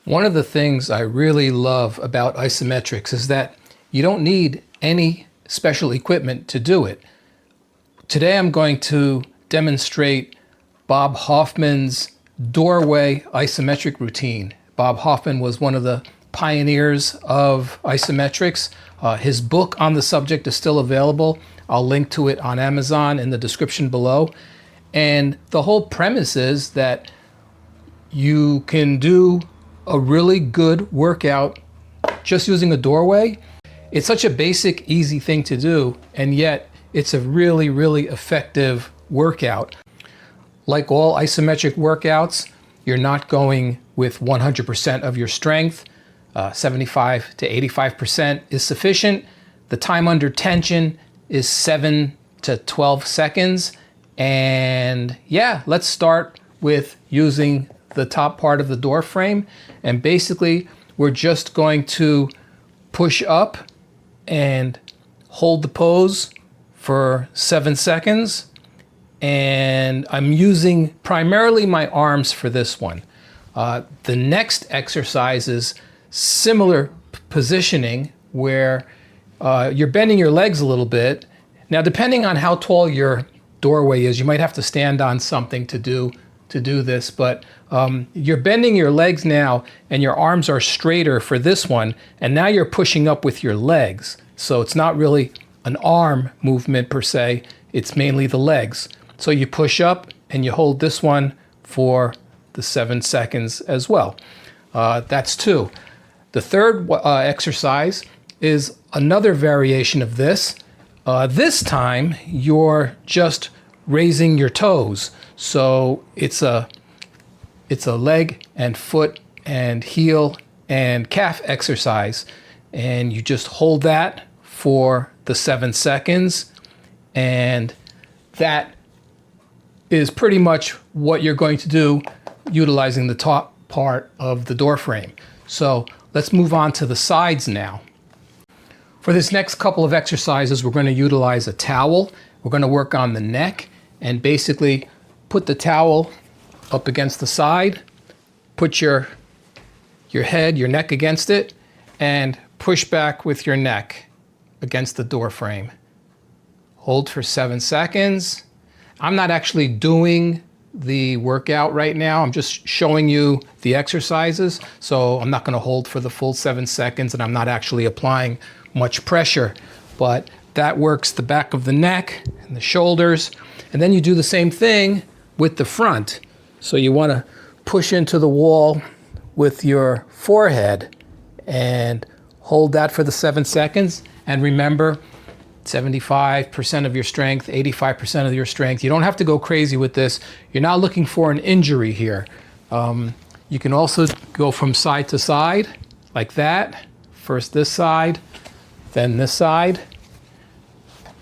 One of the things I really love about isometrics is that you don't need any special equipment to do it. Today I'm going to demonstrate Bob Hoffman's doorway isometric routine. Bob Hoffman was one of the pioneers of isometrics. His book on the subject is still available. I'll link to it on Amazon in the description below. And the whole premise is that you can do a really good workout just using a doorway. It's such a basic, easy thing to do, and yet it's a really, really effective workout. Like all isometric workouts, you're not going with 100% of your strength. 75 to 85% is sufficient. The time under tension is 7 to 12 seconds. And yeah, let's start with using the top part of the door frame. And basically, we're just going to push up and hold the pose for 7 seconds. And I'm using primarily my arms for this one. The next exercise is similar positioning where you're bending your legs a little bit. Now, depending on how tall your doorway is, you might have to stand on something to do this, but you're bending your legs now and your arms are straighter for this one, and now you're pushing up with your legs. So it's not really an arm movement per se, it's mainly the legs. So you push up and you hold this one for the 7 seconds as well. That's 2. The third exercise is another variation of this. This time you're just raising your toes. So it's a leg and foot and heel and calf exercise. And you just hold that for the 7 seconds. And that is pretty much what you're going to do utilizing the top part of the door frame. So let's move on to the sides now. For this next couple of exercises, we're going to utilize a towel. We're going to work on the neck and basically put the towel up against the side, put your head, your neck against it, and push back with your neck against the door frame. Hold for 7 seconds. I'm not actually doing the workout right now. I'm just showing you the exercises. So I'm not going to hold for the full 7 seconds, and I'm not actually applying much pressure, but that works the back of the neck and the shoulders. And then you do the same thing with the front. So you want to push into the wall with your forehead and hold that for the 7 seconds. And remember, 75% of your strength, 85% of your strength. You don't have to go crazy with this. You're not looking for an injury here. You can also go from side to side like that. First this side, then this side.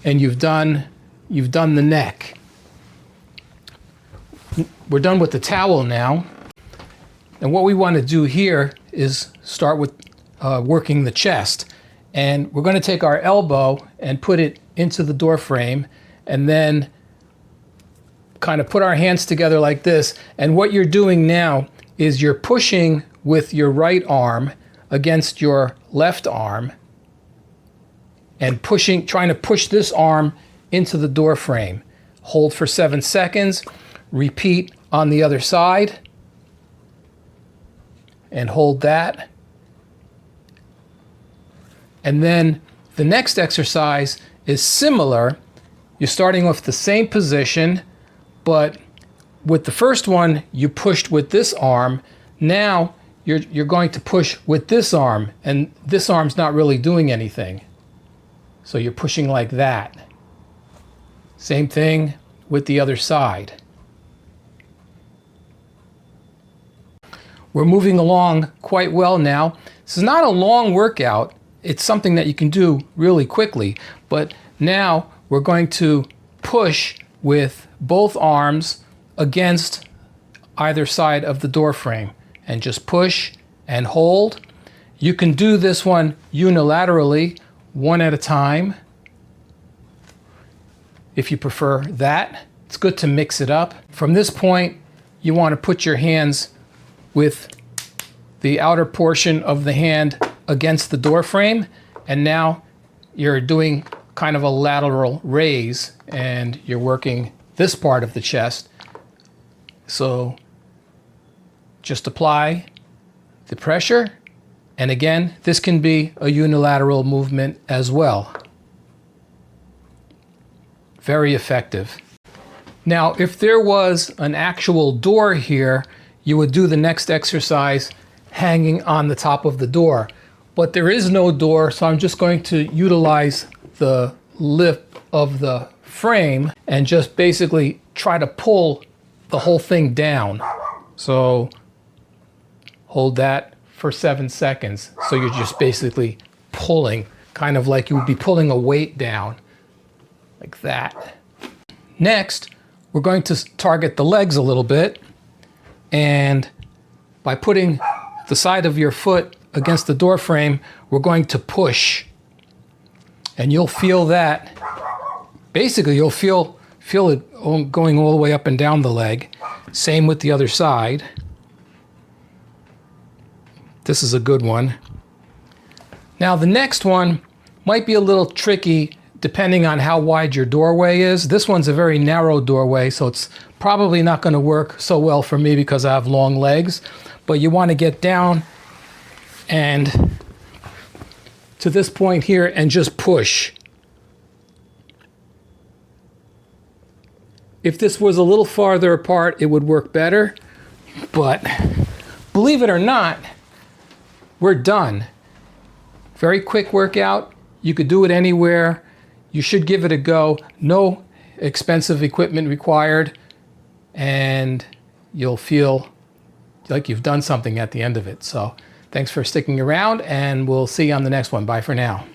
And you've done the neck. We're done with the towel now. And what we want to do here is start with working the chest. And we're going to take our elbow and put it into the door frame and then kind of put our hands together like this. And what you're doing now is you're pushing with your right arm against your left arm and trying to push this arm into the door frame. Hold for 7 seconds, repeat on the other side, and hold that. And then the next exercise is similar. You're starting with the same position, but with the first one, you pushed with this arm. Now you're going to push with this arm, and this arm's not really doing anything. So you're pushing like that. Same thing with the other side. We're moving along quite well now. This is not a long workout. It's something that you can do really quickly, but now we're going to push with both arms against either side of the door frame and just push and hold. You can do this one unilaterally, one at a time, if you prefer that. It's good to mix it up. From this point, you want to put your hands with the outer portion of the hand against the door frame, and now you're doing kind of a lateral raise and you're working this part of the chest. So just apply the pressure, and again, this can be a unilateral movement as well. Very effective. Now, if there was an actual door here, you would do the next exercise hanging on the top of the door. But there is no door, so I'm just going to utilize the lip of the frame and just basically try to pull the whole thing down. So hold that for 7 seconds. So you're just basically pulling, kind of like you would be pulling a weight down, like that. Next, we're going to target the legs a little bit, and by putting the side of your foot against the door frame, we're going to push. And you'll feel that. Basically, you'll feel it going all the way up and down the leg. Same with the other side. This is a good one. Now, the next one might be a little tricky depending on how wide your doorway is. This one's a very narrow doorway, so it's probably not going to work so well for me because I have long legs. But you want to get down and to this point here and just push. If this was a little farther apart, it would work better. But believe it or not, we're done. Very quick workout. You could do it anywhere. You should give it a go. No expensive equipment required. And you'll feel like you've done something at the end of it. So thanks for sticking around, and we'll see you on the next one. Bye for now.